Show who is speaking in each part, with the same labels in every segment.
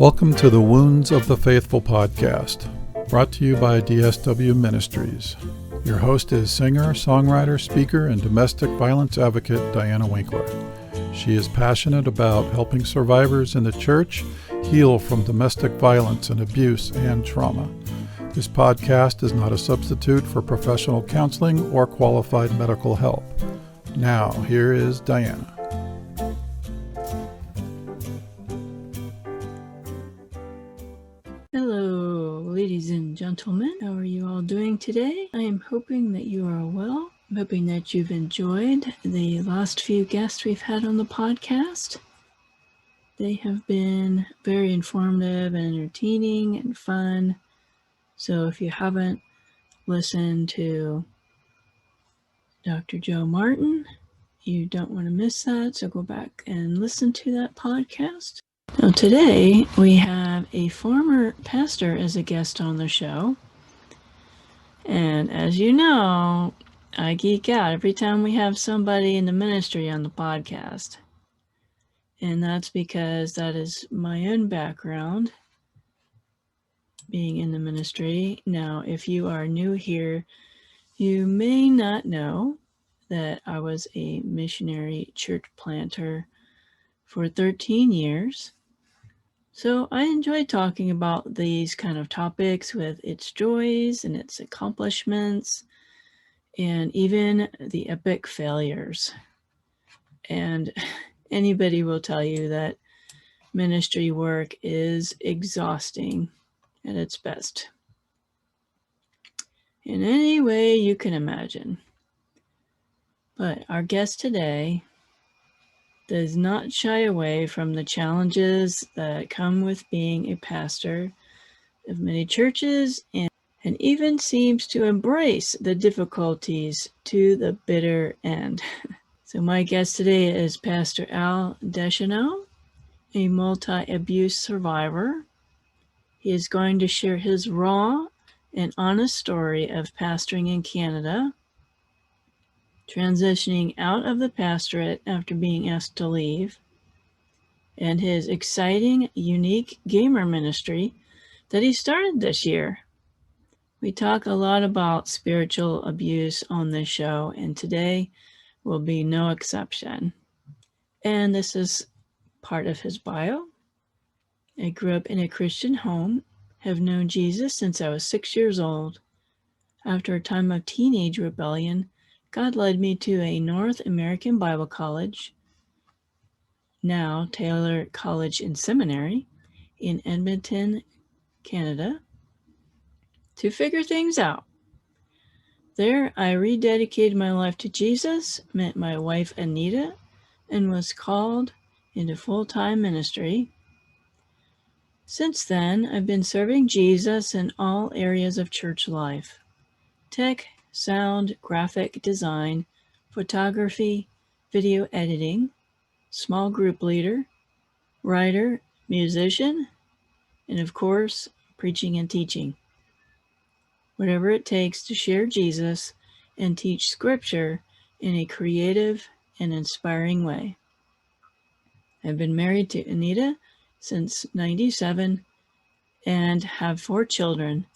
Speaker 1: Welcome to the Wounds of the Faithful podcast, brought to you by DSW Ministries. Your host is singer, songwriter, speaker, and domestic violence advocate Diana Winkler. She is passionate about helping survivors in the church heal from domestic violence and abuse and trauma. This podcast is not a substitute for professional counseling or qualified medical help. Now, here is Diana.
Speaker 2: Hello, ladies and gentlemen. How are you all doing today? I am hoping that you are well. I'm hoping that you've enjoyed the last few guests we've had on the podcast. They have been very informative and entertaining and fun. So if you haven't listened to Dr. Joe Martin, you don't want to miss that. So go back and listen to that podcast. Now today we have a former pastor as a guest on the show. And as you know, I geek out every time we have somebody in the ministry on the podcast. And that's because that is my own background, being in the ministry. Now, if you are new here, you may not know that I was a missionary church planter for 13 years. So I enjoy talking about these kind of topics with its joys and its accomplishments and even the epic failures. And anybody will tell you that ministry work is exhausting at its best, in any way you can imagine. But our guest today does not shy away from the challenges that come with being a pastor of many churches and even seems to embrace the difficulties to the bitter end. So my guest today is Pastor Al Descheneau, a multi-abuse survivor. He is going to share his raw and honest story of pastoring in Canada, transitioning out of the pastorate after being asked to leave, and his exciting, unique gamer ministry that he started this year. We talk a lot about spiritual abuse on this show, and today will be no exception. And this is part of his bio. I grew up in a Christian home, have known Jesus since I was 6 years old. After a time of teenage rebellion, God led me to a North American Bible College, now Taylor College and Seminary, in Edmonton, Canada, to figure things out. There, I rededicated my life to Jesus, met my wife Anita, and was called into full-time ministry. Since then, I've been serving Jesus in all areas of church life: tech, sound, graphic design, photography, video editing, small group leader, writer, musician, and of course, preaching and teaching. Whatever it takes to share Jesus and teach Scripture in a creative and inspiring way. I've been married to Anita since '97 and have 4 children.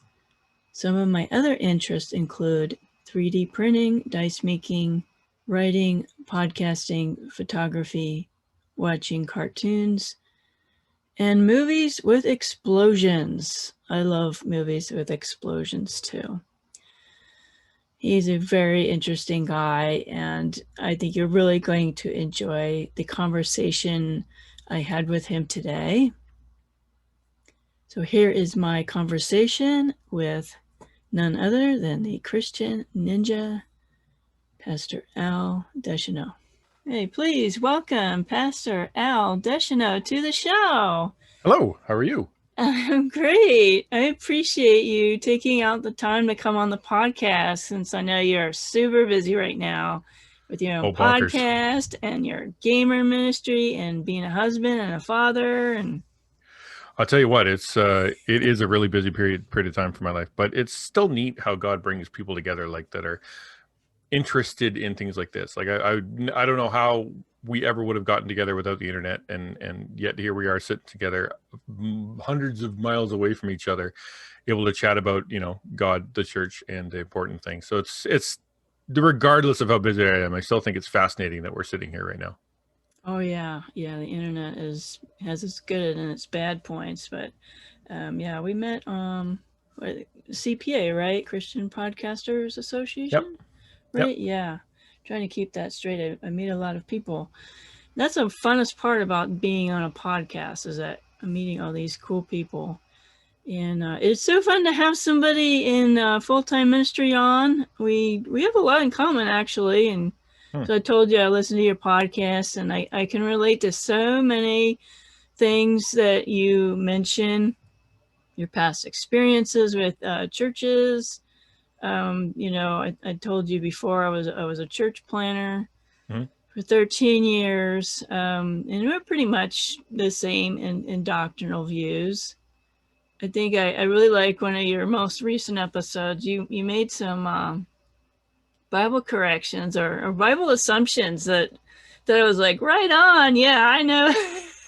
Speaker 2: Some of my other interests include 3D printing, dice making, writing, podcasting, photography, watching cartoons, and movies with explosions. I love movies with explosions too. He's a very interesting guy, and I think you're really going to enjoy the conversation I had with him today. So here is my conversation with none other than the Christian ninja, Pastor Al Descheneau. Hey, please welcome Pastor Al Descheneau to the show.
Speaker 3: Hello, how are you?
Speaker 2: I'm great. I appreciate you taking out the time to come on the podcast, since I know you're super busy right now with your own podcast and your gamer ministry and being a husband and a father. And
Speaker 3: I'll tell you what, it is a really busy period of time for my life, but it's still neat how God brings people together like that are interested in things like this. Like I don't know how we ever would have gotten together without the internet, and yet here we are sitting together hundreds of miles away from each other, able to chat about, God, the church, and the important things. So it's regardless of how busy I am, I still think it's fascinating that we're sitting here right now.
Speaker 2: Oh yeah, the internet has its good and its bad points, but we met CPA, right? Christian Podcasters Association.
Speaker 3: Yep.
Speaker 2: Right? Yep. Yeah, trying to keep that straight. I meet a lot of people. That's the funnest part about being on a podcast, is that I'm meeting all these cool people. And it's so fun to have somebody in full-time ministry on. We have a lot in common, actually. And so I told you I listen to your podcast, and I can relate to so many things that you mention, your past experiences with churches. I told you before I was a church planner for 13 years, and we're pretty much the same in doctrinal views. I think I really like one of your most recent episodes. You made some Bible corrections or Bible assumptions that I was like, right on. Yeah, I know.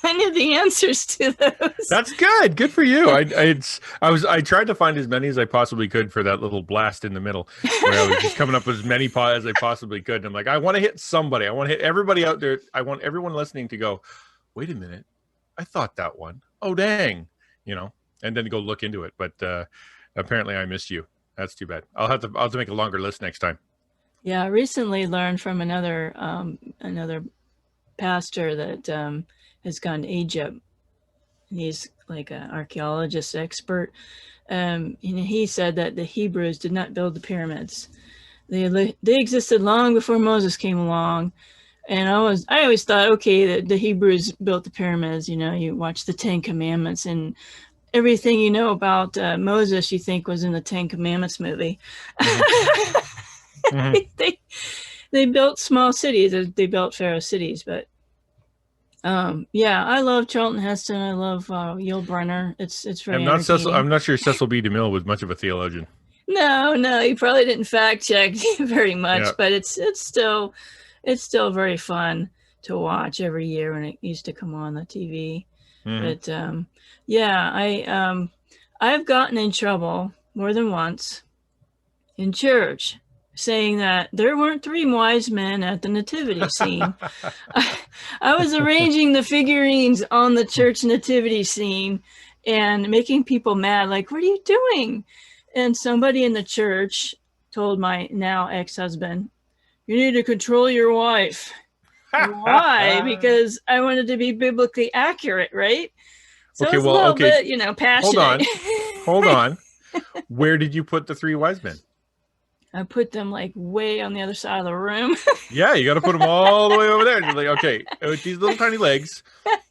Speaker 2: I knew the answers to those.
Speaker 3: That's good. Good for you. I tried to find as many as I possibly could for that little blast in the middle, where I was just coming up with as many as I possibly could. And I'm like, I want to hit somebody. I want to hit everybody out there. I want everyone listening to go, wait a minute, I thought that one. Oh dang, and then go look into it. But apparently I missed you. That's too bad. I'll have to make a longer list next time.
Speaker 2: Yeah, I recently learned from another pastor that has gone to Egypt. He's like an archaeologist expert. And he said that the Hebrews did not build the pyramids. They existed long before Moses came along. And I always thought, okay, that the Hebrews built the pyramids. You watch the Ten Commandments, and everything you know about Moses you think was in the Ten Commandments movie. Mm-hmm. They built small cities. They built Pharaoh cities, but I love Charlton Heston. I love Yul Brynner. It's very entertaining.
Speaker 3: I'm not sure Cecil B. DeMille was much of a theologian.
Speaker 2: No, he probably didn't fact check very much, but it's still very fun to watch every year when it used to come on the TV. Mm-hmm. But I've gotten in trouble more than once in church, saying that there weren't 3 wise men at the nativity scene. I was arranging the figurines on the church nativity scene and making people mad, like, what are you doing? And somebody in the church told my now ex-husband, you need to control your wife. Why? Because I wanted to be biblically accurate, right? So it's a little bit, passionate.
Speaker 3: Hold on. Where did you put the 3 wise men?
Speaker 2: I put them like way on the other side of the room.
Speaker 3: Yeah, you got to put them all the way over there. You're like, okay, with these little tiny legs,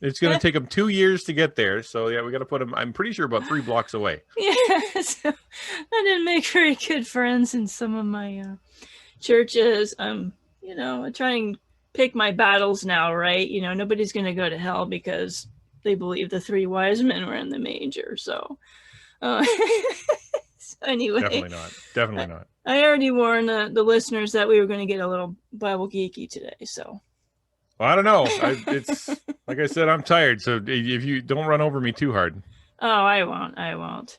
Speaker 3: it's going to take them 2 years to get there. So yeah, we got to put them, I'm pretty sure, about 3 blocks away.
Speaker 2: Yeah, so I didn't make very good friends in some of my churches. I try and pick my battles now, right? Nobody's going to go to hell because they believe the 3 wise men were in the manger. So, so anyway.
Speaker 3: Definitely not.
Speaker 2: I already warned the listeners that we were going to get a little Bible geeky today. So,
Speaker 3: well, I don't know. It's like I said, I'm tired. So if you don't run over me too hard.
Speaker 2: Oh, I won't.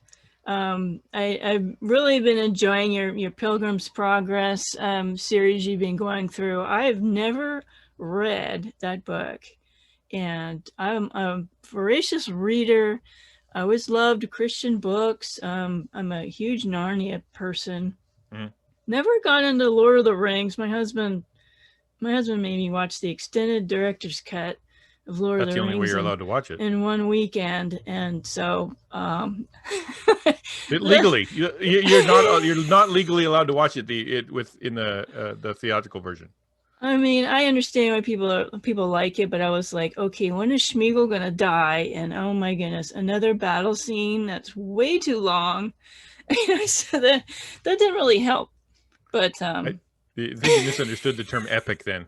Speaker 2: I've really been enjoying your Pilgrims Progress series you've been going through. I've never read that book, and I'm a voracious reader. I always loved Christian books. I'm a huge Narnia person. Mm. Never got into Lord of the Rings. My husband made me watch the extended director's cut of Lord of the Rings. That's the only way
Speaker 3: you're allowed to watch it.
Speaker 2: In one weekend, and so
Speaker 3: legally, you're not legally allowed to watch it in the theatrical version.
Speaker 2: I mean, I understand why people like it, but I was like, okay, when is Schmeagol gonna die? And oh my goodness, another battle scene that's way too long. So that didn't really help. But
Speaker 3: I think you misunderstood the term epic then.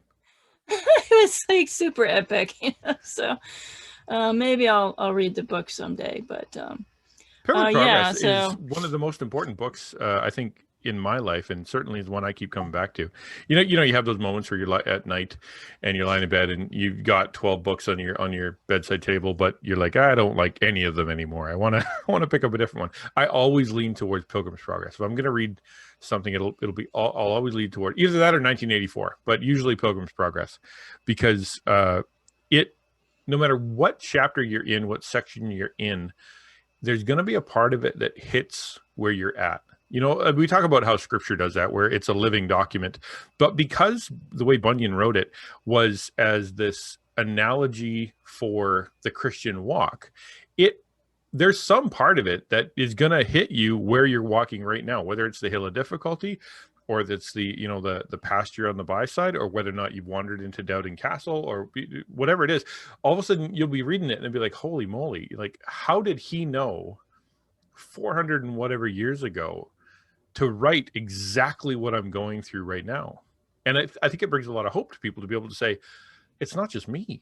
Speaker 2: It was like super epic, So maybe I'll read the book someday. But
Speaker 3: Pilgrims Progress is one of the most important books, I think, in my life, and certainly is one I keep coming back to. You have those moments where you're at night and you're lying in bed and you've got 12 books on your bedside table, but you're like, I don't like any of them anymore. I want to pick up a different one. I always lean towards Pilgrims Progress. If I'm going to read something, I'll always lead toward either that or 1984, but usually Pilgrims Progress, because no matter what chapter you're in, what section you're in, there's going to be a part of it that hits where you're at. We talk about how scripture does that, where it's a living document, but because the way Bunyan wrote it was as this analogy for the Christian walk, there's some part of it that is going to hit you where you're walking right now, whether it's the hill of difficulty or that's the pasture on the by side, or whether or not you've wandered into Doubting Castle or whatever it is. All of a sudden you'll be reading it and be like, holy moly, like how did he know 400 and whatever years ago to write exactly what I'm going through right now? And I think it brings a lot of hope to people to be able to say, it's not just me.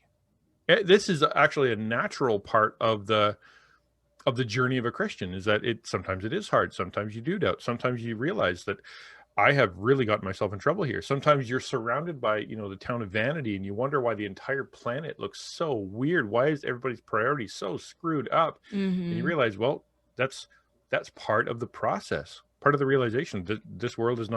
Speaker 3: This is actually a natural part of the journey of a Christian, is that sometimes it is hard. Sometimes you do doubt. Sometimes you realize that I have really gotten myself in trouble here. Sometimes you're surrounded by, the town of vanity, and you wonder why the entire planet looks so weird. Why is everybody's priorities so screwed up?
Speaker 2: Mm-hmm.
Speaker 3: And you realize, well, that's part of the process, part of the realization that this world is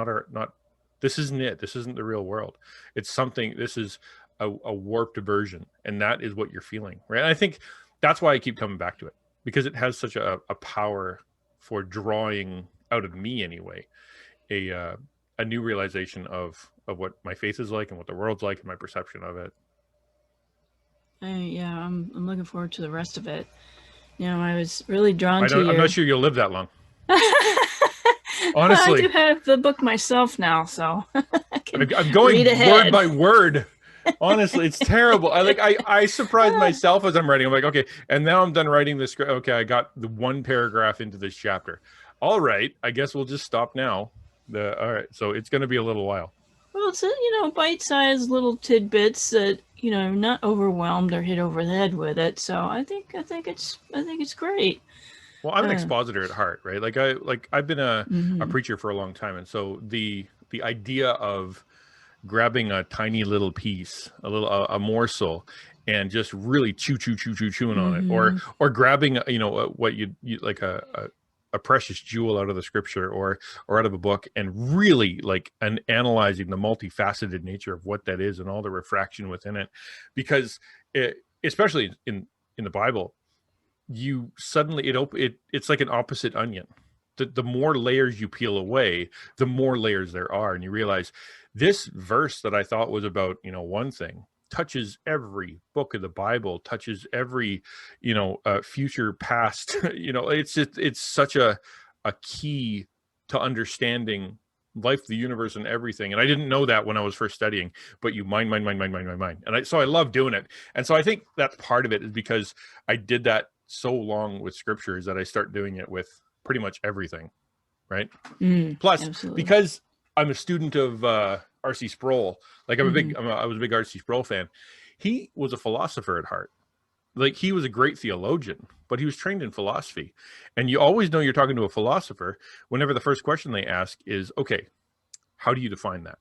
Speaker 3: this isn't it. This isn't the real world. It's something, this is a warped version. And that is what you're feeling, right? And I think that's why I keep coming back to it, because it has such a power for drawing out of me anyway, a new realization of what my faith is like and what the world's like and my perception of it.
Speaker 2: I'm looking forward to the rest of it. I was really drawn to
Speaker 3: I'm not sure you'll live that long. Honestly.
Speaker 2: Well, I do have the book myself now, so
Speaker 3: I'm going word by word. Honestly, it's terrible. I surprised myself as I'm writing. I'm like, okay, and now I'm done writing this script. Okay, I got the one paragraph into this chapter. All right, I guess we'll just stop now. All right, so it's going to be a little while.
Speaker 2: Well, it's bite-sized little tidbits that not overwhelmed or hit over the head with it. So I think it's great.
Speaker 3: Well, I'm an expositor at heart, right? I've been a preacher for a long time, and so the idea of grabbing a tiny little piece, a morsel, and just really chewing on it, or grabbing what you like a precious jewel out of the scripture or out of a book, and really analyzing the multifaceted nature of what that is and all the refraction within it, because especially in the Bible, you suddenly it's like an opposite onion. The more layers you peel away, the more layers there are, and you realize this verse that I thought was about one thing touches every book of the Bible, touches every future, past. It's such a key to understanding life, the universe, and everything. And I didn't know that when I was first studying, but you mine. And so I love doing it. And so I think that's part of it, is because I did that so long with scripture, is that I start doing it with pretty much everything, right? Plus,
Speaker 2: absolutely.
Speaker 3: Because I'm a student of R.C. Sproul, I was a big R.C. Sproul fan. He was a philosopher at heart. He was a great theologian, but he was trained in philosophy. And you always know you're talking to a philosopher whenever the first question they ask is, okay, how do you define that?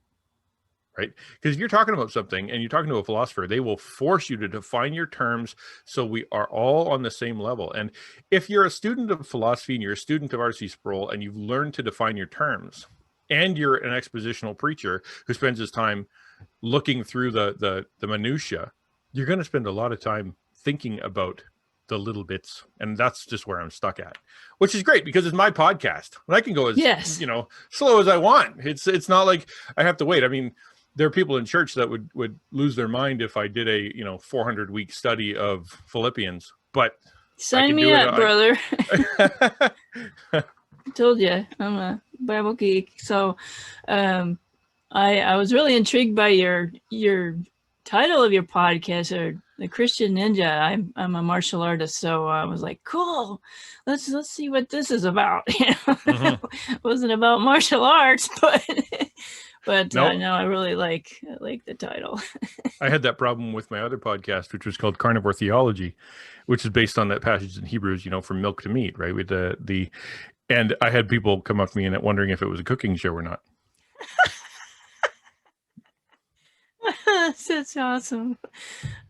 Speaker 3: Right? Because if you're talking about something and you're talking to a philosopher, they will force you to define your terms so we are all on the same level. And if you're a student of philosophy and you're a student of R.C. Sproul and you've learned to define your terms, and you're an expositional preacher who spends his time looking through the minutia, you're going to spend a lot of time thinking about the little bits. And that's just where I'm stuck at, which is great because it's my podcast and I can go as slow as I want. It's not like I have to wait. I mean, there are people in church that would lose their mind if I did a 400-week study of Philippians, but
Speaker 2: sign me up, brother. I told you I'm a Bible geek. So I was really intrigued by your title of your podcast, or the Christian Ninja. I'm a martial artist, so I was like, cool, let's see what this is about. It wasn't about martial arts, but
Speaker 3: nope.
Speaker 2: No, I really like the title.
Speaker 3: I had that problem with my other podcast, which was called Carnivore Theology, which is based on that passage in Hebrews, from milk to meat, right? With And I had people come up to me and wondering if it was a cooking show or not.
Speaker 2: That's awesome.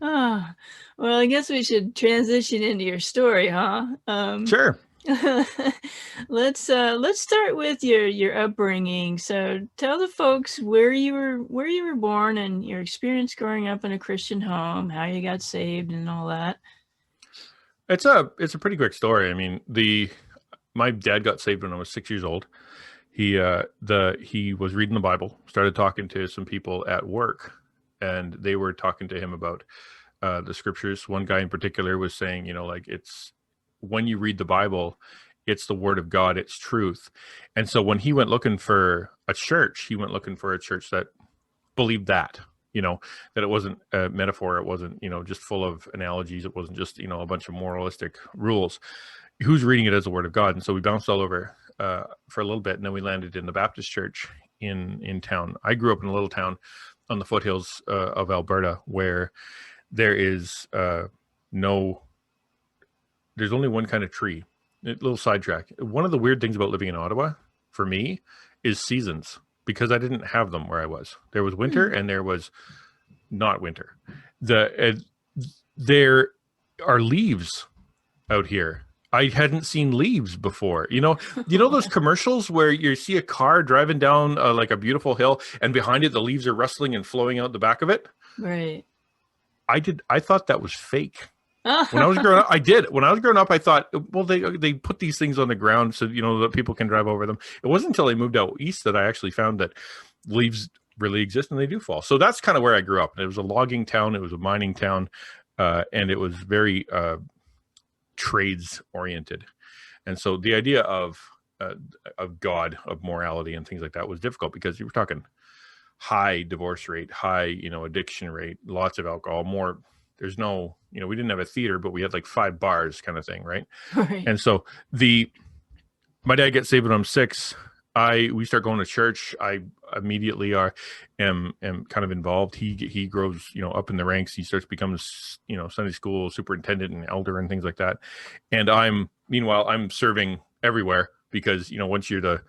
Speaker 2: Oh, well, I guess we should transition into your story, huh?
Speaker 3: Sure.
Speaker 2: Let's start with your upbringing. So tell the folks where you were born and your experience growing up in a Christian home, how you got saved and all that.
Speaker 3: It's a pretty quick story. I mean, my dad got saved when I was 6 years old. He was reading the Bible, started talking to some people at work, and they were talking to him about the scriptures. One guy in particular was saying, like, it's when you read the Bible, it's the word of God, it's truth. And so when he went looking for a church, that believed that, that it wasn't a metaphor. It wasn't, just full of analogies. It wasn't just, a bunch of moralistic rules. Who's reading it as the word of God. And so we bounced all over for a little bit, and then we landed in the Baptist church in town. I grew up in a little town on the foothills of Alberta where there is there's only one kind of tree. A little sidetrack. One of the weird things about living in Ottawa for me is seasons, because I didn't have them where I was. There was winter and there was not winter. There are leaves out here. I hadn't seen leaves before. You know those commercials where you see a car driving down like a beautiful hill, and behind it the leaves are rustling and flowing out the back of it.
Speaker 2: Right.
Speaker 3: I thought that was fake. When I was growing up, I did. When I was growing up, I thought, well, they put these things on the ground so that people can drive over them. It wasn't until I moved out east that I actually found that leaves really exist and they do fall. So that's kind of where I grew up. It was a logging town. It was a mining town, and it was very trades oriented. And so the idea of God, of morality and things like that was difficult, because you were talking high divorce rate, high, addiction rate, lots of alcohol, more. There's no, we didn't have a theater, but we had like 5 bars kind of thing. Right.
Speaker 2: Right.
Speaker 3: And so my dad gets saved when I'm 6. We start going to church. I immediately am kind of involved. He grows, up in the ranks. He starts becoming, Sunday school superintendent and elder and things like that. And meanwhile, I'm serving everywhere, because, once you're the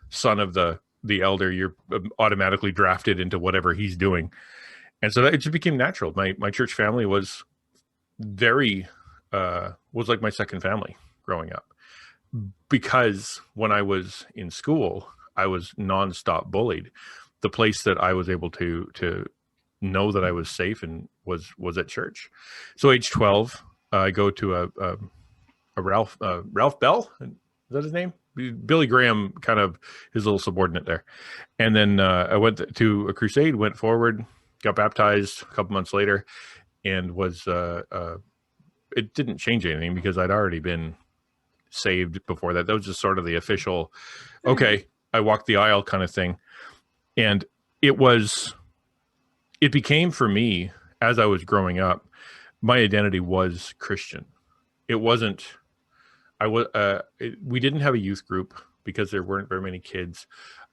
Speaker 3: son of the elder, you're automatically drafted into whatever he's doing. And so it just became natural. My church family was was like my second family growing up, because when I was in school, I was nonstop bullied. The place that I was able to know that I was safe and was at church. So age 12, I go to a Ralph Bell. Is that his name? Billy Graham, kind of his little subordinate there. And then I went to a crusade, went forward, got baptized a couple months later, and was it didn't change anything, because I'd already been saved before that. That was just sort of the official, okay, I walked the aisle kind of thing. And it became, for me, as I was growing up, my identity was Christian. It wasn't, we didn't have a youth group because there weren't very many kids.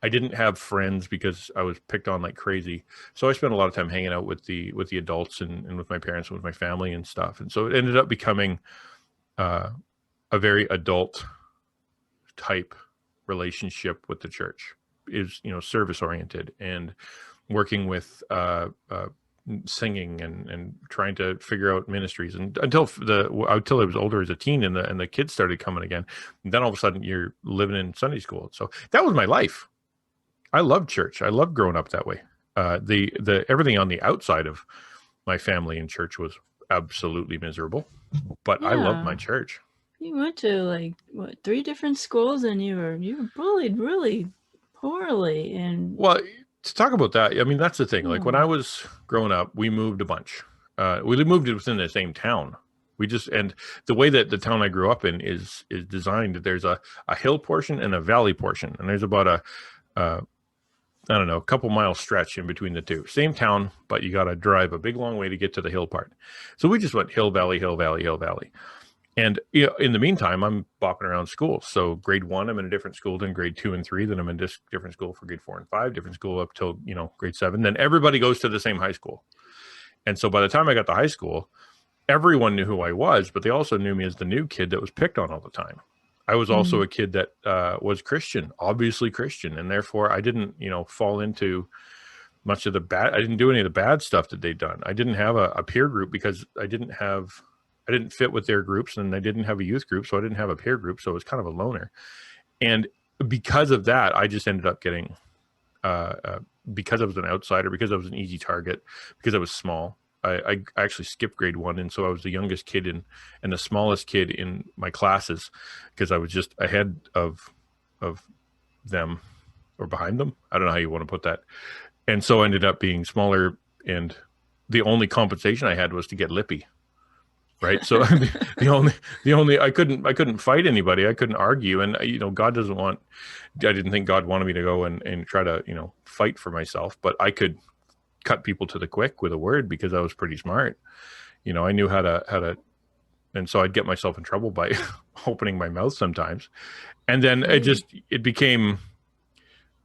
Speaker 3: I didn't have friends because I was picked on like crazy. So I spent a lot of time hanging out with the adults and with my parents and with my family and stuff. And so it ended up becoming a very adult type relationship with the church. Is, service oriented and working with singing and trying to figure out ministries, and until I was older as a teen, and the kids started coming again. And then all of a sudden you're living in Sunday school. So that was my life. I loved church. I loved growing up that way. The everything on the outside of my family and church was absolutely miserable, but I loved my church.
Speaker 2: You went to 3 different schools, and you were bullied really poorly. And
Speaker 3: well, to talk about that, I mean, that's the thing. Like when I was growing up, we moved a bunch. We moved within the same town. And the way that the town I grew up in is designed, there's a hill portion and a valley portion, and there's about a couple mile stretch in between the two. Same town, but you got to drive a big long way to get to the hill part. So we just went hill, valley, hill, valley, hill, valley. And in the meantime, I'm bopping around school. So grade 1, I'm in a different school than grade 2 and 3. Then I'm in a different school for grade 4 and 5, different school up till, grade 7. Then everybody goes to the same high school. And so by the time I got to high school, everyone knew who I was, but they also knew me as the new kid that was picked on all the time. I was also a kid that was Christian, obviously Christian, and therefore I didn't, fall into much of the bad. I didn't do any of the bad stuff that they'd done. I didn't have a peer group because I didn't fit with their groups, and I didn't have a youth group, so I didn't have a peer group, so I was kind of a loner. And because of that, I just ended up getting, because I was an outsider, because I was an easy target, because I was small. I actually skipped grade 1, and so I was the youngest kid and the smallest kid in my classes because I was just ahead of them or behind them. I don't know how you want to put that. And so I ended up being smaller, and the only compensation I had was to get lippy. Right. So the only I couldn't fight anybody. I couldn't argue. And, God doesn't want, I didn't think God wanted me to go and try to, fight for myself, but I could cut people to the quick with a word because I was pretty smart. I knew how to, and so I'd get myself in trouble by opening my mouth sometimes. And then it became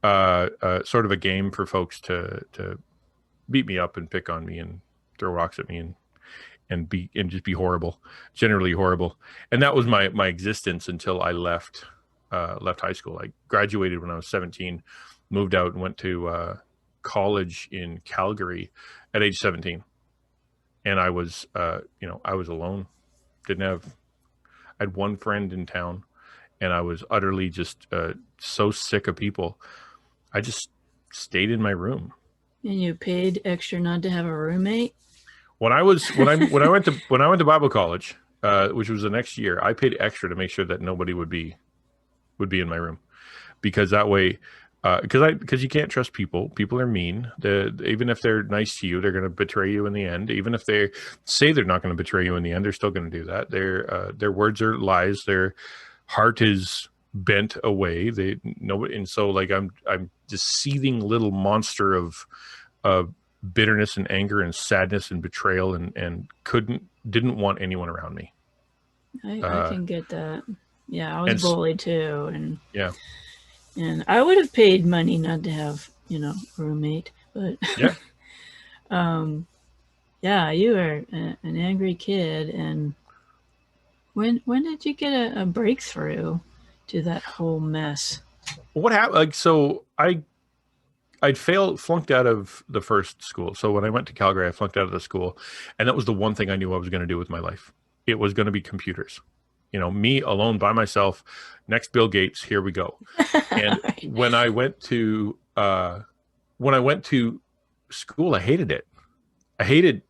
Speaker 3: sort of a game for folks to beat me up and pick on me and throw rocks at me and just be horrible, generally horrible. And that was my existence until I left high school. I graduated when I was 17, moved out and went to college in Calgary at age 17. And I was, I was alone. I had one friend in town, and I was utterly just so sick of people. I just stayed in my room.
Speaker 2: And you paid extra not to have a roommate?
Speaker 3: When I went to Bible college, which was the next year, I paid extra to make sure that nobody would be in my room, because that way, because you can't trust people. People are mean. Even if they're nice to you, they're going to betray you in the end. Even if they say they're not going to betray you in the end, they're still going to do that. Their words are lies. Their heart is bent away. And so like I'm this seething little monster of bitterness and anger and sadness and betrayal, and didn't want anyone around me.
Speaker 2: I can get that. Yeah, I was bullied too, and
Speaker 3: yeah,
Speaker 2: and I would have paid money not to have a roommate, but
Speaker 3: yeah,
Speaker 2: yeah, you were an angry kid. And when did you get a breakthrough to that whole mess?
Speaker 3: What happened? Like, so I'd flunked out of the first school. So when I went to Calgary, I flunked out of the school, and that was the one thing I knew I was going to do with my life. It was going to be computers. Me alone by myself, next Bill Gates, here we go. And when I went to school, I hated it. I hated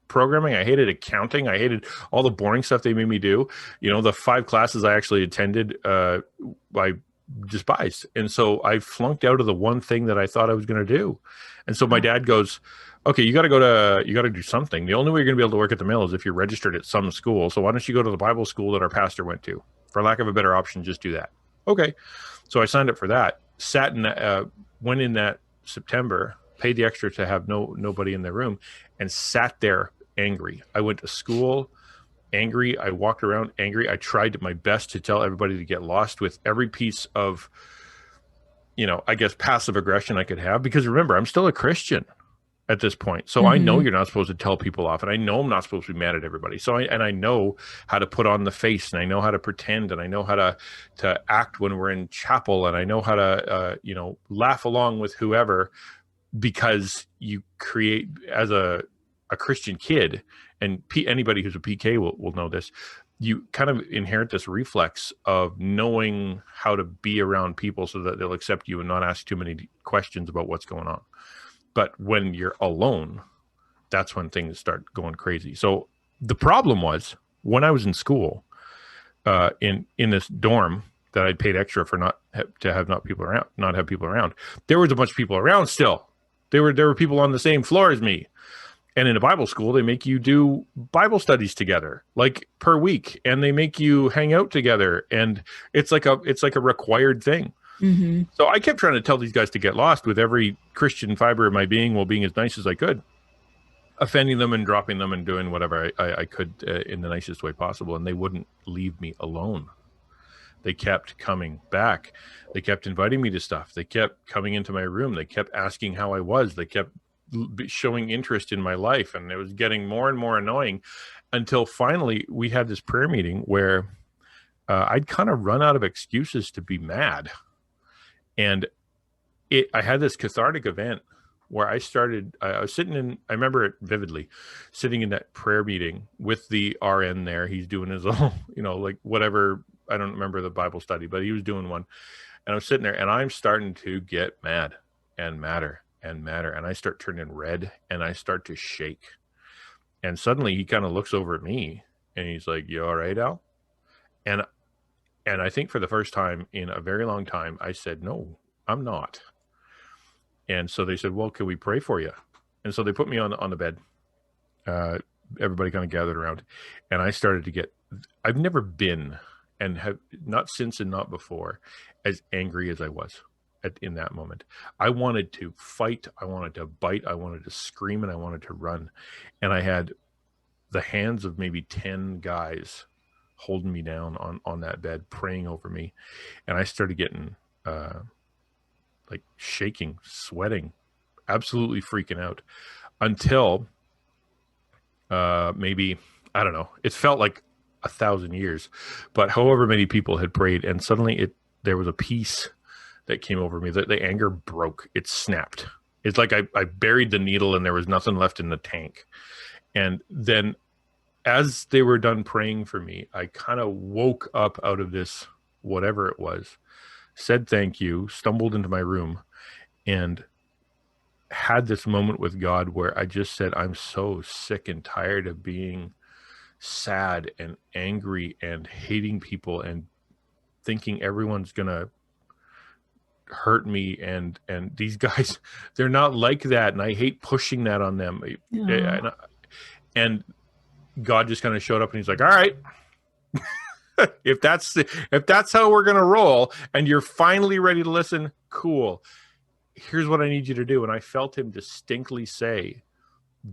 Speaker 3: programming. I hated accounting. I hated all the boring stuff they made me do. The 5 classes I actually attended, I despised. And so I flunked out of the one thing that I thought I was going to do. And so my dad goes, okay, you got to do something. The only way you're going to be able to work at the mill is if you're registered at some school. So why don't you go to the Bible school that our pastor went to? For lack of a better option, just do that. Okay. So I signed up for that, went in that September, paid the extra to have nobody in their room, and sat there angry. I went to school angry. I walked around angry. I tried my best to tell everybody to get lost with every piece of, I guess, passive aggression I could have, because remember, I'm still a Christian at this point. So I know you're not supposed to tell people off, and I know I'm not supposed to be mad at everybody. So I know how to put on the face, and I know how to pretend, and I know how to act when we're in chapel, and I know how to, laugh along with whoever, because you create, as a Christian kid, and anybody who's a PK will know this, you kind of inherit this reflex of knowing how to be around people so that they'll accept you and not ask too many questions about what's going on. But when you're alone, that's when things start going crazy. So the problem was, when I was in school, in this dorm that I'd paid extra for not have people around, there was a bunch of people around still. There were people on the same floor as me. And in a Bible school, they make you do Bible studies together, like per week, and they make you hang out together, and it's like a required thing. Mm-hmm. So I kept trying to tell these guys to get lost with every Christian fiber of my being, while being as nice as I could, offending them and dropping them and doing whatever I could in the nicest way possible. And they wouldn't leave me alone. They kept coming back. They kept inviting me to stuff. They kept coming into my room. They kept asking how I was. They kept showing interest in my life, and it was getting more and more annoying, until finally we had this prayer meeting where I'd kind of run out of excuses to be mad. And I had this cathartic event where I was sitting in, I remember it vividly, sitting in that prayer meeting with the RN there. He's doing his little, like whatever, I don't remember the Bible study, but he was doing one. And I was sitting there and I'm starting to get mad and madder and madder. And I start turning red and I start to shake. And suddenly he kind of looks over at me and he's like, "You all right, Al?" And I think for the first time in a very long time, I said, "No, I'm not." And so they said, "Well, can we pray for you?" And so they put me on the bed. Everybody kind of gathered around. And I started to get, I've never been, and have not since and not before, as angry as I was in that moment. I wanted to fight. I wanted to bite. I wanted to scream, and I wanted to run. And I had the hands of maybe 10 guys holding me down on that bed, praying over me. And I started getting like shaking, sweating, absolutely freaking out until maybe, I don't know, it felt like 1,000 years, but however many people had prayed, and suddenly there was a peace that came over me, that the anger broke. It snapped. It's like I buried the needle and there was nothing left in the tank. And then as they were done praying for me, I kind of woke up out of this, whatever it was, said thank you, stumbled into my room, and had this moment with God where I just said, "I'm so sick and tired of being sad and angry and hating people and thinking everyone's gonna hurt me, and these guys, they're not like that, and I hate pushing that on them."
Speaker 2: Yeah.
Speaker 3: And God just kind of showed up and he's like, "All right, if that's how we're gonna roll and you're finally ready to listen, cool. Here's what I need you to do." And I felt him distinctly say,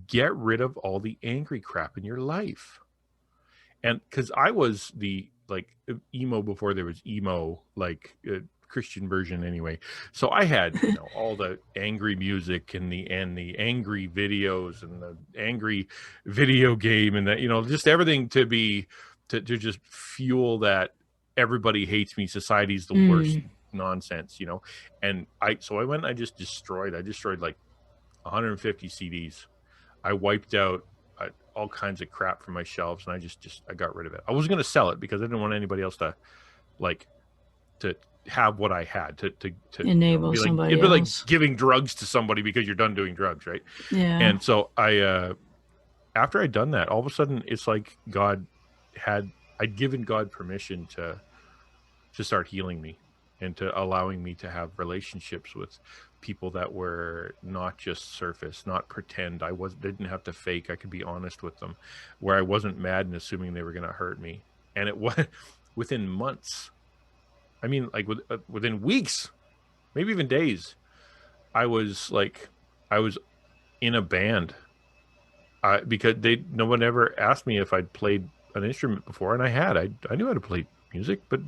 Speaker 3: "Get rid of all the angry crap in your life." And because I was the like emo before there was emo, like Christian version anyway. So I had all the angry music and the angry videos and the angry video game and that, just everything to just fuel that everybody hates me, society's the worst nonsense, And I went and I destroyed like 150 CDs. I wiped out all kinds of crap from my shelves, and I got rid of it. I wasn't going to sell it because I didn't want anybody else to have what I had to
Speaker 2: enable
Speaker 3: be like,
Speaker 2: somebody
Speaker 3: it'd be like
Speaker 2: else.
Speaker 3: giving drugs to somebody because you're done doing drugs, right?
Speaker 2: Yeah.
Speaker 3: And so I after I'd done that, all of a sudden it's like I'd given God permission to start healing me and to allowing me to have relationships with people that were not just surface, not pretend. Didn't have to fake. I could be honest with them, where I wasn't mad and assuming they were going to hurt me. And it was within months. I mean, like within weeks, maybe even days, I was in a band because no one ever asked me if I'd played an instrument before, and I had. I knew how to play music, but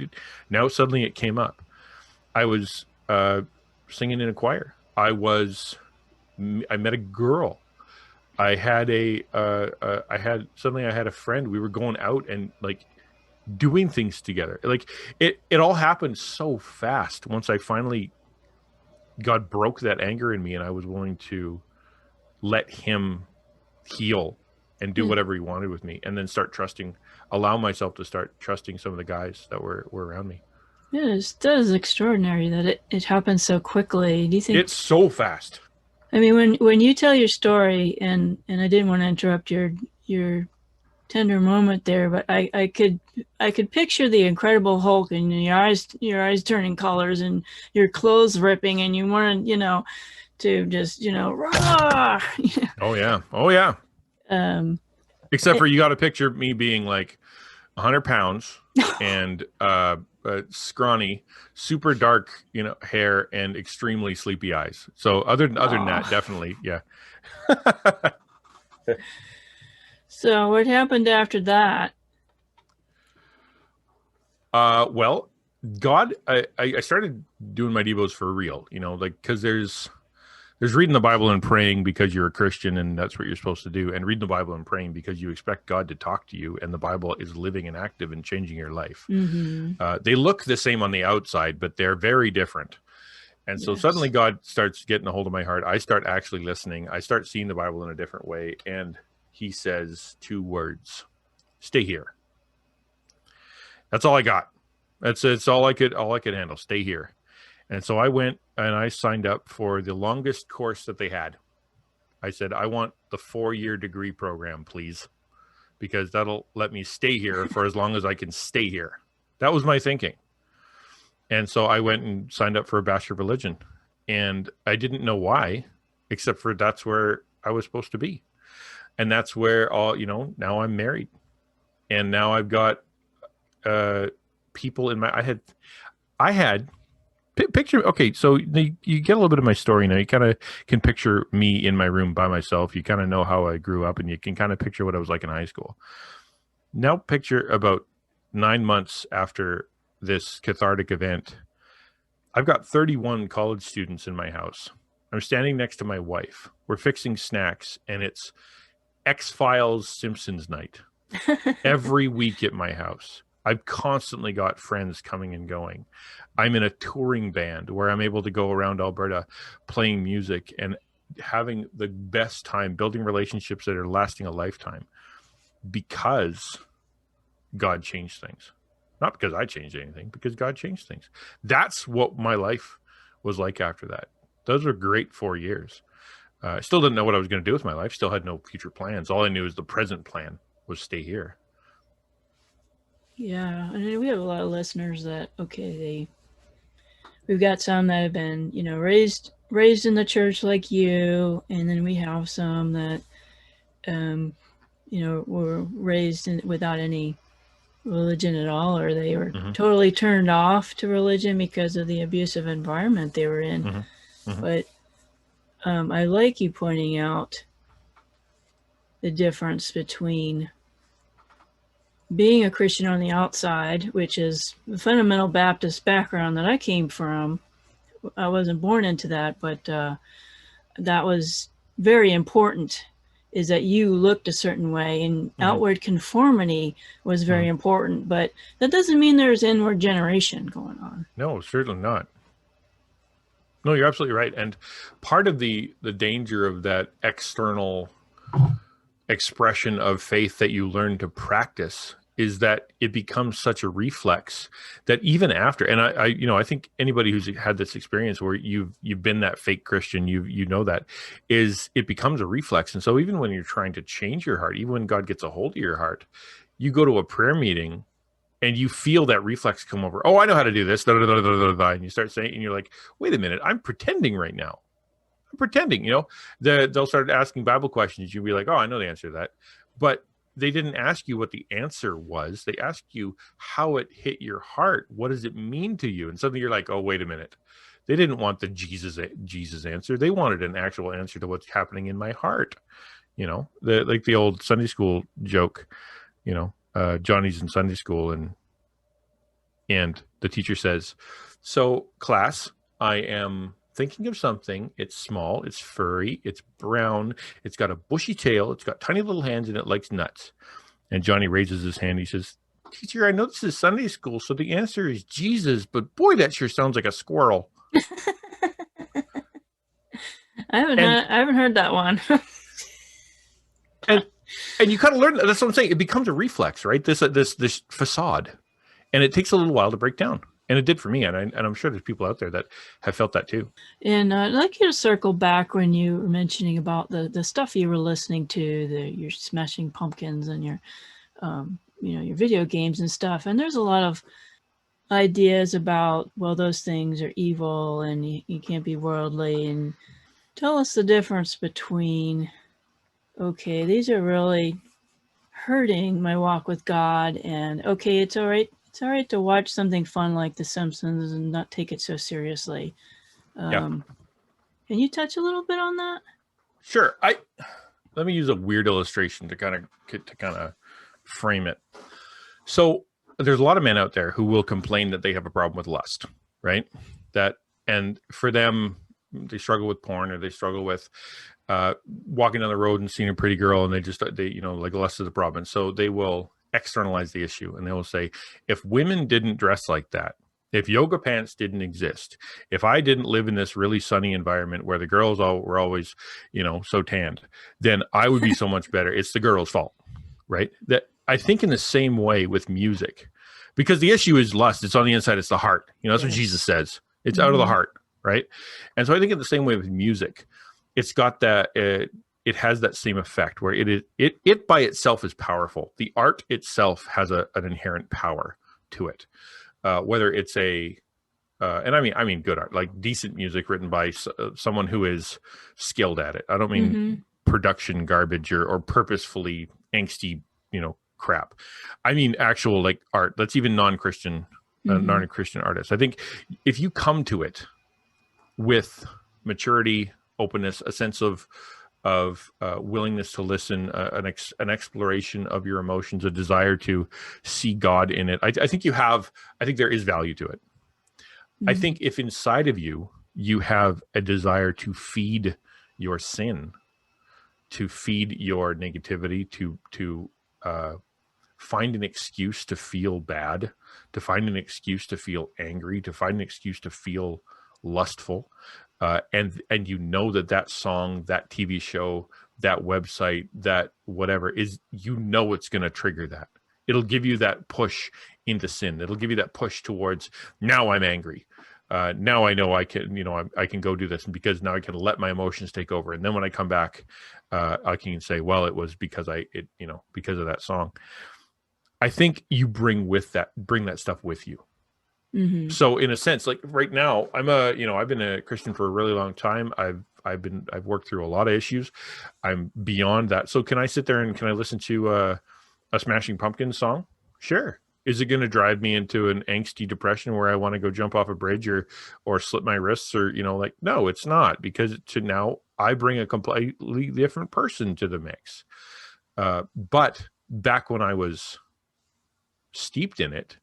Speaker 3: now suddenly it came up. I was singing in a choir. I met a girl. I had I had a friend. We were going out and like doing things together. Like it all happened so fast. Once I finally, God broke that anger in me, and I was willing to let him heal and do whatever he wanted with me, and then allow myself to start trusting some of the guys that were around me.
Speaker 2: That is extraordinary that it happened so quickly. Do you think
Speaker 3: it's so fast?
Speaker 2: I mean, when you tell your story, and I didn't want to interrupt your tender moment there, but I could picture the Incredible Hulk and your eyes turning colors and your clothes ripping, and you wanted to just rah!
Speaker 3: Oh yeah. Except for you got to picture me being like 100 pounds and scrawny, super dark, hair, and extremely sleepy eyes. So other than that, definitely, yeah.
Speaker 2: So what happened after that?
Speaker 3: Well, God, I started doing my devos for real, because there's There's reading the Bible and praying because you're a Christian and that's what you're supposed to do, and reading the Bible and praying because you expect God to talk to you and the Bible is living and active and changing your life. They look the same on the outside, but they're very different. And so suddenly God starts getting a hold of my heart. I start actually listening. I start seeing the Bible in a different way. And he says 2 words: stay here. That's all I got. It's all I could handle. Stay here. And so I went and I signed up for the longest course that they had. I said, I want the 4-year degree program, please, because that'll let me stay here for as long as I can stay here. That was my thinking. And so I went and signed up for a Bachelor of Religion. And I didn't know why, except for that's where I was supposed to be. And that's where now I'm married. And now I've got people in my, I had picture. Okay. So you get a little bit of my story now. You kind of can picture me in my room by myself. You kind of know how I grew up and you can kind of picture what I was like in high school. Now picture about 9 months after this cathartic event, I've got 31 college students in my house. I'm standing next to my wife. We're fixing snacks and it's X-Files Simpsons night every week at my house. I've constantly got friends coming and going. I'm in a touring band where I'm able to go around Alberta playing music and having the best time, building relationships that are lasting a lifetime because God changed things. Not because I changed anything, because God changed things. That's what my life was like after that. Those were great 4 years. I still didn't know what I was going to do with my life. Still had no future plans. All I knew is the present plan was stay here.
Speaker 2: Yeah, and we have a lot of listeners that we've got some that have been raised in the church like you, and then we have some that were raised without any religion at all, or they were totally turned off to religion because of the abusive environment they were in. But I like you pointing out the difference between being a Christian on the outside, which is the fundamental Baptist background that I came from. I wasn't born into that, but that was very important, is that you looked a certain way, and outward conformity was very important. But that doesn't mean there's inward generation going on.
Speaker 3: No, certainly not. No, you're absolutely right. And part of the danger of that external expression of faith that you learn to practice is that it becomes such a reflex that even after, and I think anybody who's had this experience where you've been that fake Christian, you know that is, it becomes a reflex. And so even when you're trying to change your heart, even when God gets a hold of your heart, you go to a prayer meeting and you feel that reflex come over. Oh, I know how to do this. Da, da, da, da, da, da, and you start saying, and you're like, wait a minute, I'm pretending right now. I'm pretending, they'll start asking Bible questions. You'll be like, oh, I know the answer to that. But they didn't ask you what the answer was. They asked you how it hit your heart. What does it mean to you? And suddenly you're like, oh, wait a minute. They didn't want the Jesus answer. They wanted an actual answer to what's happening in my heart. Like the old Sunday school joke, Johnny's in Sunday school and the teacher says, so class, I am thinking of something. It's small, it's furry, it's brown, it's got a bushy tail, it's got tiny little hands, and it likes nuts. And Johnny raises his hand. He says, teacher, I know this is Sunday school, so the answer is Jesus, but boy, that sure sounds like a squirrel.
Speaker 2: I haven't heard that one.
Speaker 3: and you kind of learn, that's what I'm saying. It becomes a reflex, right? This facade. And it takes a little while to break down. And it did for me. And I'm sure there's people out there that have felt that too.
Speaker 2: And I'd like you to circle back when you were mentioning about the stuff you were listening to, your Smashing Pumpkins and your, your video games and stuff. And there's a lot of ideas about, well, those things are evil and you can't be worldly. And tell us the difference between, okay, these are really hurting my walk with God, and okay, it's all right. It's all right to watch something fun like The Simpsons and not take it so seriously. Can you touch a little bit on that?
Speaker 3: Sure. Let me use a weird illustration to kind of frame it. So there's a lot of men out there who will complain that they have a problem with lust, right? And for them, struggle with porn, or they struggle with walking down the road and seeing a pretty girl, and they like lust is the problem. So they will externalize the issue, and they will say, if women didn't dress like that, if yoga pants didn't exist, if I didn't live in this really sunny environment where the girls were always, so tanned, then I would be so much better. It's the girl's fault, right? That I think in the same way with music, because the issue is lust. It's on the inside. It's the heart. That's what Jesus says. It's out of the heart, right? And so I think in the same way with music, it's got that. It has that same effect where it by itself is powerful. The art itself has an inherent power to it. Whether it's and I mean good art, like decent music written by someone who is skilled at it. I don't mean production garbage or purposefully angsty, crap. I mean actual like art that's even non-Christian artists. I think if you come to it with maturity, openness, a sense of willingness to listen, an exploration of your emotions, a desire to see God in it, I think there is value to it. I think if inside of you have a desire to feed your sin, to feed your negativity, to find an excuse to feel bad, to find an excuse to feel angry, to find an excuse to feel lustful, and that song, that TV show, that website, that whatever is, it's going to trigger that. It'll give you that push into sin. It'll give you that push towards, now I'm angry. Now I know I can, I can go do this, and because now I can let my emotions take over. And then when I come back, I can say, well, it was because because of that song. I think you bring that stuff with you. So in a sense, like right now, I've been a Christian for a really long time. I've worked through a lot of issues. I'm beyond that. So can I sit there and can I listen to a Smashing Pumpkins song? Sure. Is it going to drive me into an angsty depression where I want to go jump off a bridge or slip my wrists or, no, it's not, because now I bring a completely different person to the mix. But back when I was steeped in it,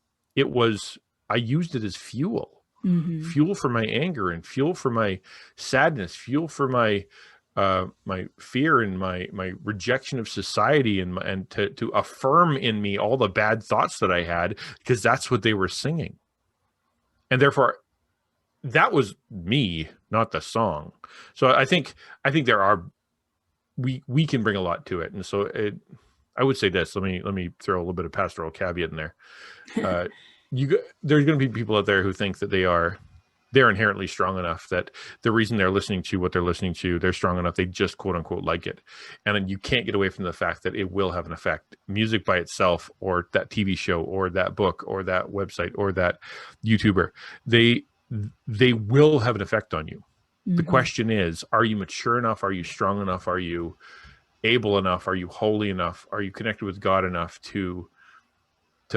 Speaker 3: I used it as fuel, fuel for my anger and fuel for my sadness, fuel for my fear and my rejection of society and to affirm in me all the bad thoughts that I had, because that's what they were singing. And therefore that was me, not the song. So I think we can bring a lot to it. And so I would say this, let me throw a little bit of pastoral caveat in there. There's going to be people out there who think that they're inherently strong enough, that the reason they're listening to what they're listening to, they're strong enough, they just quote unquote like it. And then you can't get away from the fact that it will have an effect. Music by itself, or that TV show, or that book, or that website, or that YouTuber, they will have an effect on you. The question is, are you mature enough? Are you strong enough? Are you able enough? Are you holy enough? Are you connected with God enough to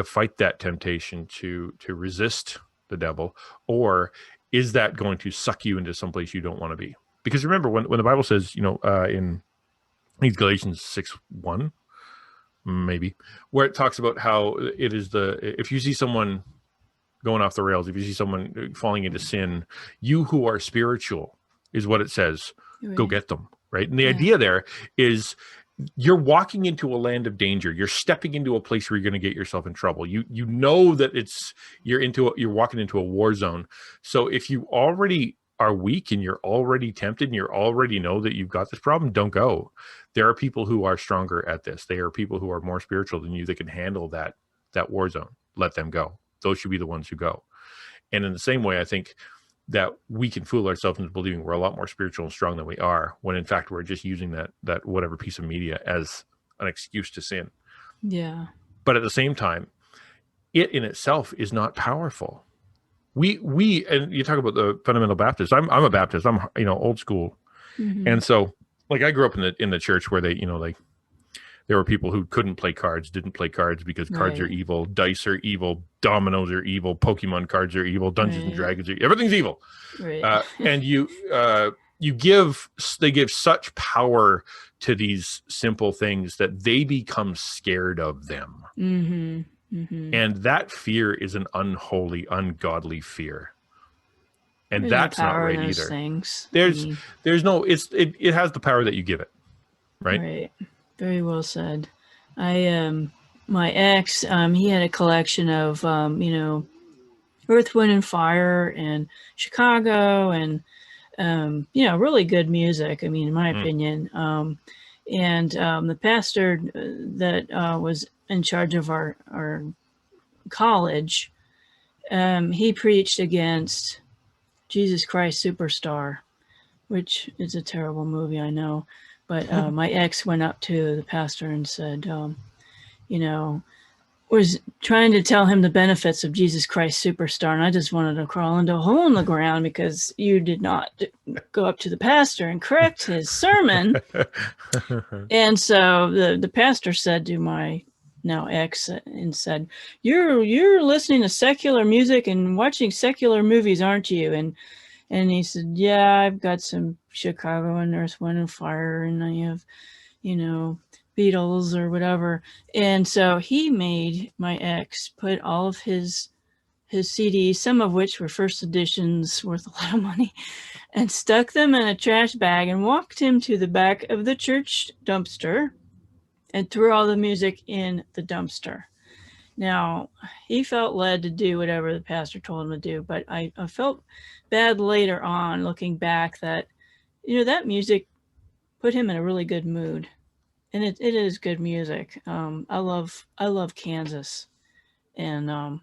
Speaker 3: fight that temptation, to resist the devil? Or is that going to suck you into someplace you don't want to be? Because remember, when the Bible says, in Galatians 6:1, maybe, where it talks about how it is if you see someone going off the rails, if you see someone falling into sin, you who are spiritual, is what it says, go get them, right? And the idea there is, you're walking into a land of danger. You're stepping into a place where you're going to get yourself in trouble. You know that you're walking into a war zone. So if you already are weak and you're already tempted and you already know that you've got this problem, don't go. There are people who are stronger at this. They are people who are more spiritual than you that can handle that war zone. Let them go. Those should be the ones who go. And in the same way, I think that we can fool ourselves into believing we're a lot more spiritual and strong than we are, when in fact we're just using that whatever piece of media as an excuse to sin.
Speaker 2: Yeah.
Speaker 3: But at the same time, it in itself is not powerful. We and you talk about the fundamental Baptist. I'm a Baptist. I'm old school, and so like I grew up in the church where they there were people who couldn't play cards, didn't play cards because cards are evil, dice are evil, dominoes are evil, Pokemon cards are evil, Dungeons and Dragons are everything's evil. Right. And they give such power to these simple things that they become scared of them. And that fear is an unholy, ungodly fear. And
Speaker 2: There's
Speaker 3: that's
Speaker 2: no
Speaker 3: not
Speaker 2: power
Speaker 3: right
Speaker 2: in those
Speaker 3: either.
Speaker 2: things.
Speaker 3: There's no, it has the power that you give it. Right.
Speaker 2: Right. Very well said. My ex, he had a collection of, Earth, Wind and Fire and Chicago and, really good music. I mean, in my opinion. And the pastor that was in charge of our college, he preached against Jesus Christ Superstar, which is a terrible movie, I know. But my ex went up to the pastor and said, was trying to tell him the benefits of Jesus Christ Superstar. And I just wanted to crawl into a hole in the ground because you did not go up to the pastor and correct his sermon. And so the pastor said to my now ex and said, you're listening to secular music and watching secular movies, aren't you? And he said, yeah, I've got some Chicago and Earth, Wind and Fire, and I have, Beatles or whatever. And so he made my ex put all of his CDs, some of which were first editions worth a lot of money, and stuck them in a trash bag and walked him to the back of the church dumpster and threw all the music in the dumpster. Now, he felt led to do whatever the pastor told him to do, but I felt bad later on looking back that, that music put him in a really good mood. And it is good music. I love Kansas, and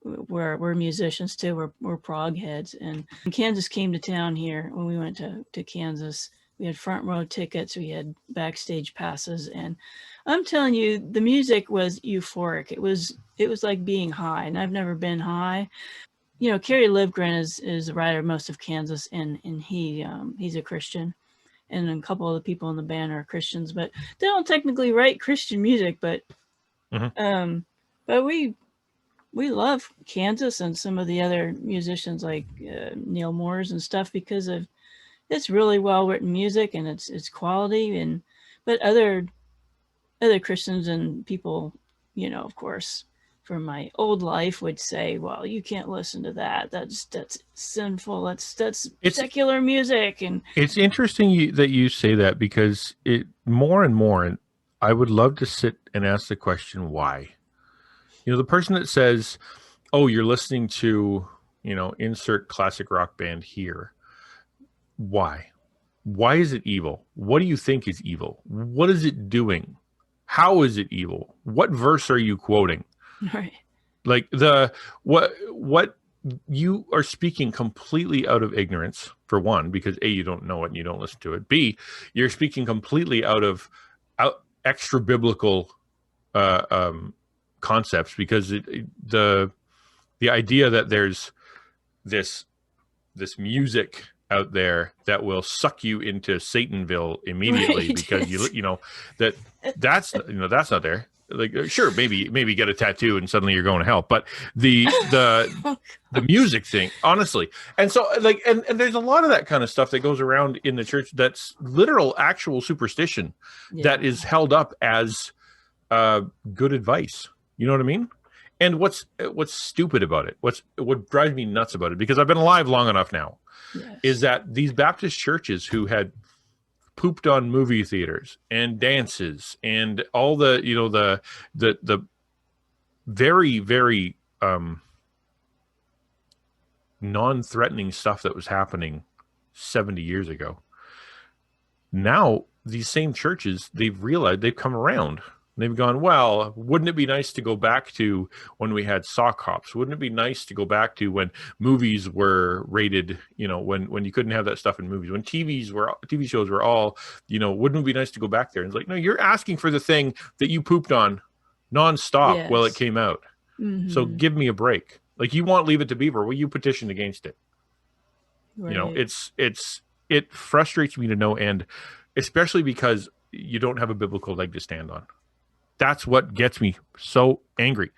Speaker 2: we're musicians too. We're prog heads, and Kansas came to town here when we went to Kansas. We had front row tickets, we had backstage passes, and I'm telling you, the music was euphoric. It was like being high, and I've never been high. Kerry Livgren is the writer of most of Kansas, and he's a Christian. And a couple of the people in the band are Christians, but they don't technically write Christian music. But but we love Kansas and some of the other musicians like Neil Moore's and stuff because of it's really well written music and it's quality. But other Christians and people, of course, from my old life would say, well, you can't listen to that. That's sinful. That's secular music. And
Speaker 3: it's interesting that you say that because more and more, I would love to sit and ask the question, why? The person that says, oh, you're listening to, insert classic rock band here. Why? Why is it evil? What do you think is evil? What is it doing? How is it evil? What verse are you quoting?
Speaker 2: Right.
Speaker 3: Like what you are speaking completely out of ignorance, for one, because A, you don't know it and you don't listen to it. B, you're speaking completely out of extra biblical concepts, because the idea that there's this music out there that will suck you into Satanville immediately, right, because that's not there. Like, sure, maybe get a tattoo and suddenly you're going to hell, but the music thing, honestly. And so and there's a lot of that kind of stuff that goes around in the church that's literal actual superstition that is held up as good advice. You know what I mean? And what's stupid about it, what drives me nuts about it, because I've been alive long enough now, is that these Baptist churches who had pooped on movie theaters and dances and all the the very, very non-threatening stuff that was happening 70 years ago. Now these same churches, they've realized, they've come around. They've gone, well, wouldn't it be nice to go back to when we had sock hops? Wouldn't it be nice to go back to when movies were rated, when you couldn't have that stuff in movies, when TV shows were all, wouldn't it be nice to go back there? And it's like, no, you're asking for the thing that you pooped on nonstop while it came out. Mm-hmm. So give me a break. Like, you want Leave It to Beaver, well, you petitioned against it. Right. It frustrates me to no end, especially because you don't have a biblical leg to stand on. That's what gets me so angry.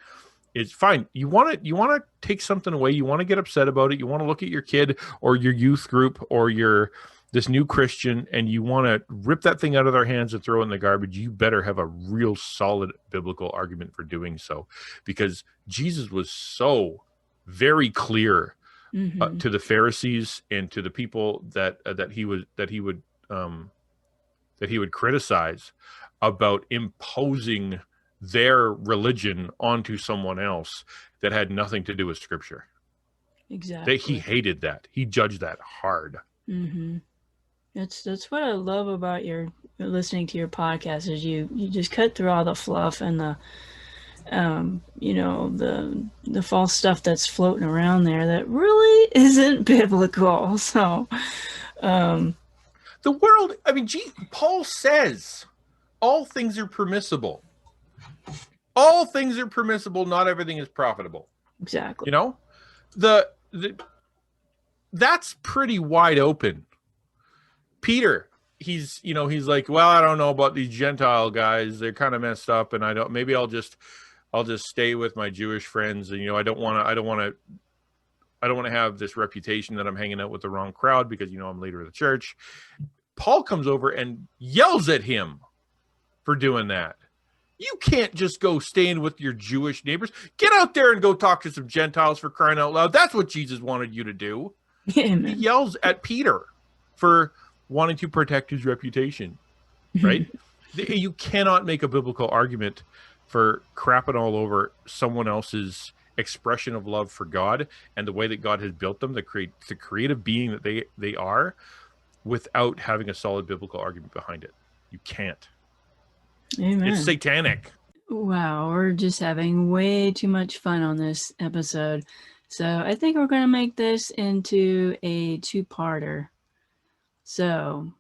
Speaker 3: It's fine. You want to take something away. You want to get upset about it. You want to look at your kid or your youth group or this new Christian, and you want to rip that thing out of their hands and throw it in the garbage. You better have a real solid biblical argument for doing so, because Jesus was so very clear to the Pharisees and to the people that he would criticize about imposing their religion onto someone else that had nothing to do with Scripture.
Speaker 2: Exactly.
Speaker 3: He hated that. He judged that hard.
Speaker 2: Mm-hmm. That's what I love about your listening to your podcast is you just cut through all the fluff and the the false stuff that's floating around there that really isn't biblical. So
Speaker 3: the world, I mean, Paul says all things are permissible. All things are permissible, not everything is profitable.
Speaker 2: Exactly.
Speaker 3: You know? That's pretty wide open. Peter, he's like, well, I don't know about these Gentile guys. They're kind of messed up, and maybe I'll just stay with my Jewish friends. And I don't want to have this reputation that I'm hanging out with the wrong crowd because I'm leader of the church. Paul comes over and yells at him for doing that. You can't just go stand with your Jewish neighbors. Get out there and go talk to some Gentiles, for crying out loud. That's what Jesus wanted you to do.
Speaker 2: Amen.
Speaker 3: He yells at Peter for wanting to protect his reputation, right? You cannot make a biblical argument for crapping all over someone else's expression of love for God and the way that God has built them, the creative being that they are, without having a solid biblical argument behind it. You can't.
Speaker 2: Amen.
Speaker 3: It's satanic.
Speaker 2: Wow, we're just having way too much fun on this episode. So I think we're going to make this into a two-parter. So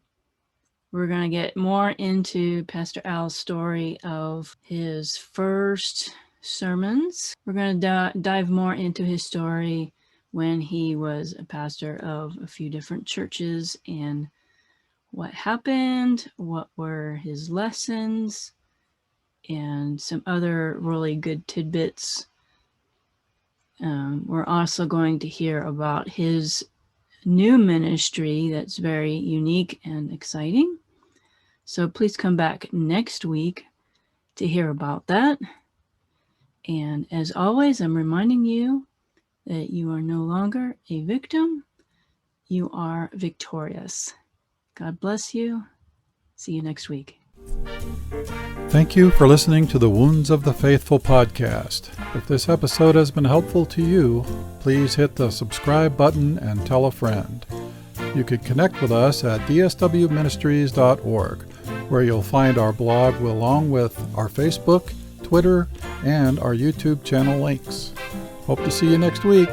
Speaker 2: we're going to get more into Pastor Al's story of his first sermons. We're going to dive more into his story when he was a pastor of a few different churches and what happened, what were his lessons, and some other really good tidbits. We're also going to hear about his new ministry that's very unique and exciting. So please come back next week to hear about that. And as always, I'm reminding you that you are no longer a victim. You are victorious. God bless you. See you next week.
Speaker 1: Thank you for listening to the Wounds of the Faithful podcast. If this episode has been helpful to you, please hit the subscribe button and tell a friend. You can connect with us at dswministries.org, where you'll find our blog along with our Facebook, Twitter, and our YouTube channel links. Hope to see you next week.